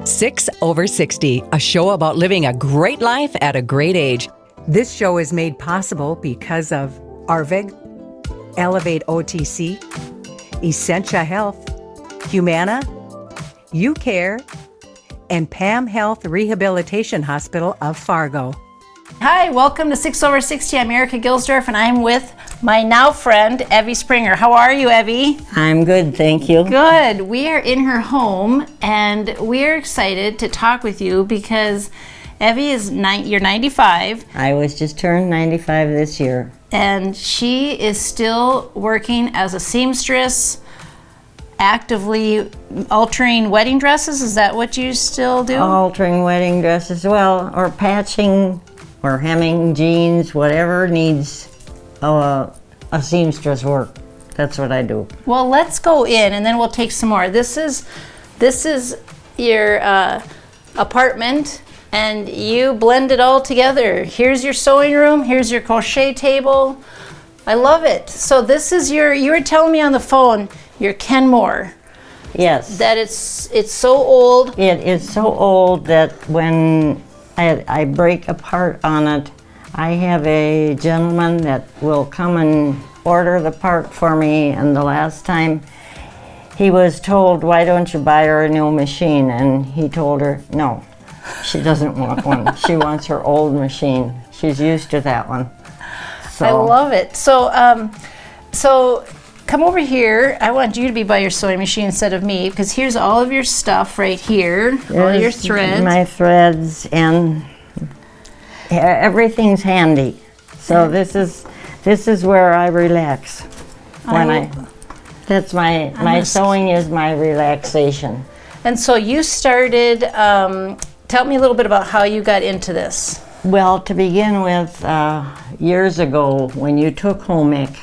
6 over 60, a show about living a great life at a great age. This show is made possible because of Arvig, Elevate OTC, Essentia Health, Humana, UCare, and Pam Health Rehabilitation Hospital of Fargo. Hi, welcome to 6 over 60. I'm Erica Gilsdorf, and I'm with my now friend, Evy Springer. How are you, Evy? I'm good, thank you. Good. We are in her home, and we're excited to talk with you because Evy is you're 95. I was just turned 95 this year. And she is still working as a seamstress, actively altering wedding dresses. Is that what you still do? Altering wedding dresses, well, or patching or hemming jeans, whatever needs a seamstress work. That's what I do. Well, let's go in and then we'll take some more. This is your apartment, and you blend it all together. Here's your sewing room, here's your crochet table. I love it. So this is you were telling me on the phone, your Kenmore. Yes. That it's so old. It is so old that when I break apart on it, I have a gentleman that will come and order the part for me, and the last time he was told, why don't you buy her a new machine? And he told her, no, she doesn't want one. She wants her old machine. She's used to that one. So. I love it. So come over here. I want you to be by your sewing machine instead of me, because here's all of your stuff right here. All your threads. My threads, and everything's handy. So this is where I relax. That's my sewing is my relaxation. And so you started. Tell me a little bit about how you got into this. Well, to begin with, years ago when you took home ec,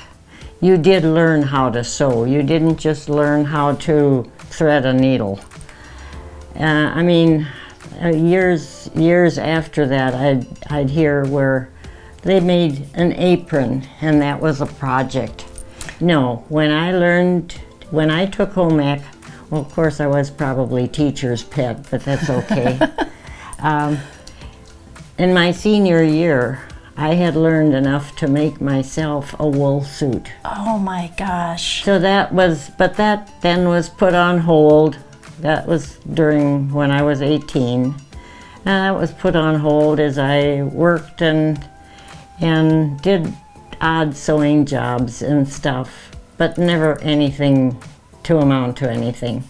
you did learn how to sew. You didn't just learn how to thread a needle. Years after that, I'd hear where they made an apron, and that was a project. No, when I took home ec, well, of course I was probably teacher's pet, but that's okay. In my senior year, I had learned enough to make myself a wool suit. Oh my gosh. So that then was put on hold. That was during when I was 18. And that was put on hold as I worked and did odd sewing jobs and stuff, but never anything to amount to anything.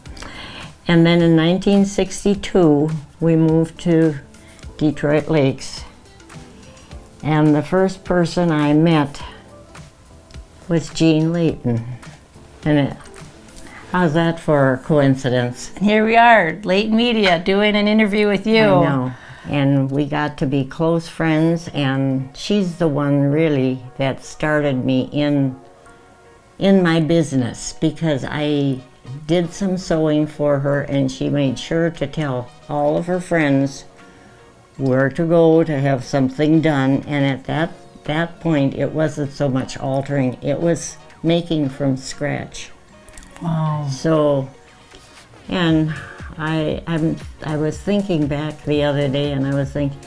And then in 1962, we moved to Detroit Lakes. And the first person I met was Jean Layton. And how's that for a coincidence? And here we are, Layton Media, doing an interview with you. I know. And we got to be close friends, and she's the one really that started me in my business, because I did some sewing for her, and she made sure to tell all of her friends where to go to have something done. And at that point, it wasn't so much altering, it was making from scratch. Wow. So, and I was thinking back the other day, and I was thinking,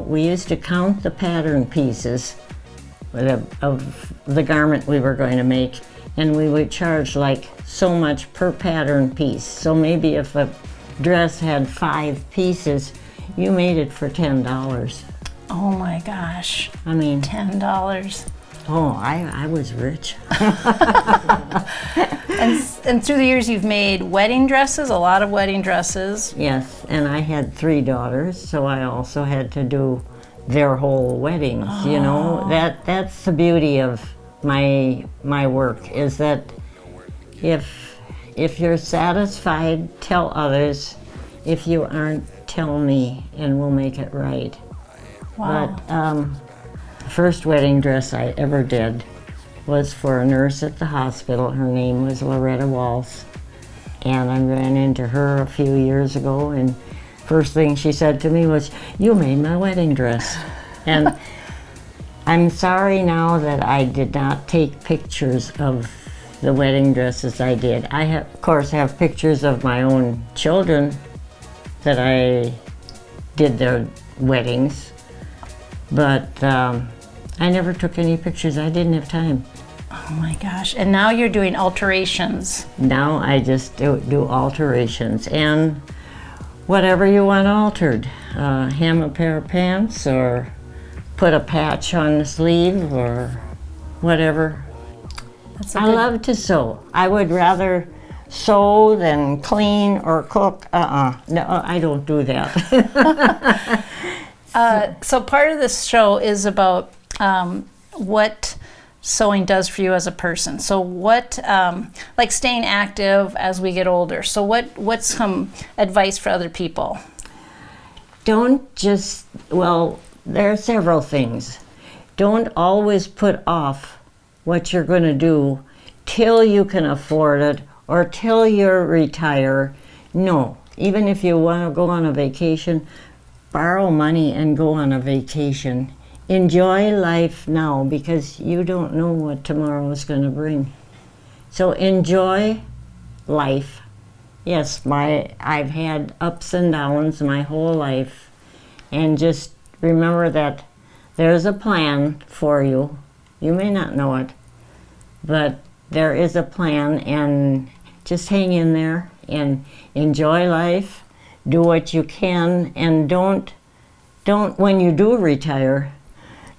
we used to count the pattern pieces of the garment we were going to make, and we would charge like so much per pattern piece. So maybe if a dress had 5 pieces, you made it for $10. Oh my gosh. I mean, $10. Oh, I was rich. And through the years you've made wedding dresses, a lot of wedding dresses. Yes, and I had 3 daughters, so I also had to do their whole weddings. Oh. That's the beauty of my work, is that if you're satisfied, tell others. If you aren't, tell me, and we'll make it right. Wow. But the first wedding dress I ever did was for a nurse at the hospital. Her name was Loretta Walsh, and I ran into her a few years ago, and first thing she said to me was, "You made my wedding dress." And I'm sorry now that I did not take pictures of the wedding dresses I did. I of course have pictures of my own children that I did their weddings, but I never took any pictures. I didn't have time. Oh my gosh. And now you're doing alterations. Now I just do alterations and whatever you want altered. Hem a pair of pants or put a patch on the sleeve or whatever. I love to sew. I would rather sew than clean or cook. No, I don't do that. So part of this show is about what sewing does for you as a person. So what, like staying active as we get older. So what's some advice for other people? Don't just, well, there are several things. Don't always put off what you're going to do till you can afford it or till you retire. No, even if you want to go on a vacation, borrow money and go on a vacation. Enjoy life now because you don't know what tomorrow is going to bring. So enjoy life. Yes, I've had ups and downs my whole life, and just remember that there's a plan for you. You may not know it, but there is a plan, and just hang in there and enjoy life. Do what you can, and don't when you do retire,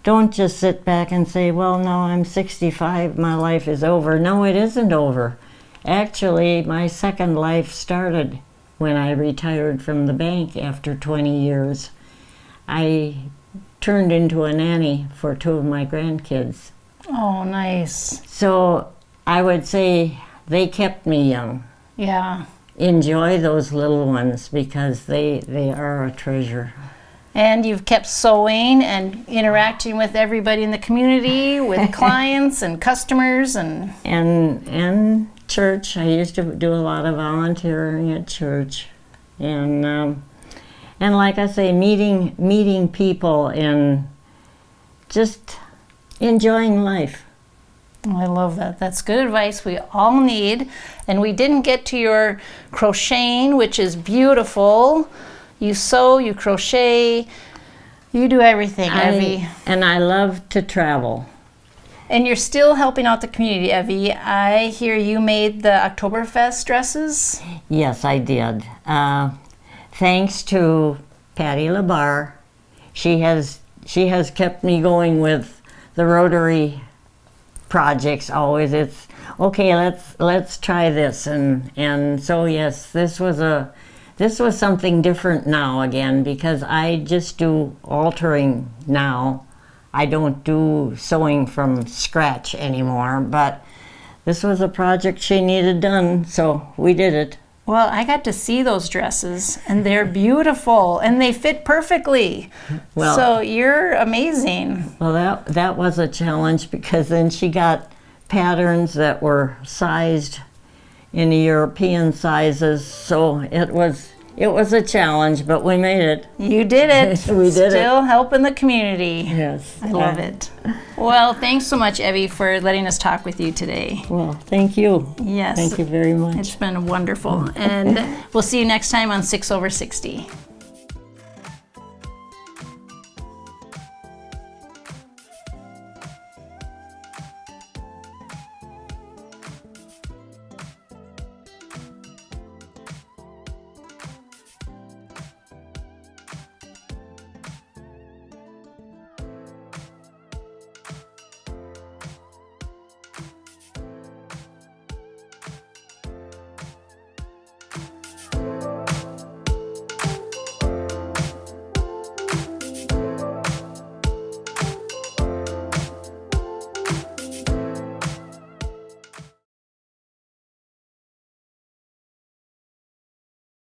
don't just sit back and say, well, no, I'm 65, my life is over. No, it isn't over. Actually, my second life started when I retired from the bank after 20 years. I turned into a nanny for 2 of my grandkids. Oh, nice. So I would say they kept me young. Yeah. Enjoy those little ones because they are a treasure. And you've kept sewing and interacting with everybody in the community, with clients and customers and church. I used to do a lot of volunteering at church, and like I say, meeting people and just enjoying life. I love that. That's good advice we all need. And we didn't get to your crocheting, which is beautiful. You sew, you crochet, you do everything, Evy. And I love to travel. And you're still helping out the community, Evy. I hear you made the Oktoberfest dresses. Yes, I did. Thanks to Patty LaBar. She has kept me going with the Rotary projects always. It's okay, let's try this, and so yes, this was something different now again, because I just do altering now. I don't do sewing from scratch anymore, but this was a project she needed done, so we did it. Well, I got to see those dresses, and they're beautiful, and they fit perfectly. Well, so you're amazing. Well, that was a challenge, because then she got patterns that were sized in the European sizes, so it was a challenge, but we made it. You did it. We did it. Still helping the community. Yes. I love it. Well, thanks so much, Evy, for letting us talk with you today. Well, thank you. Yes. Thank you very much. It's been wonderful. And we'll see you next time on 6 over 60.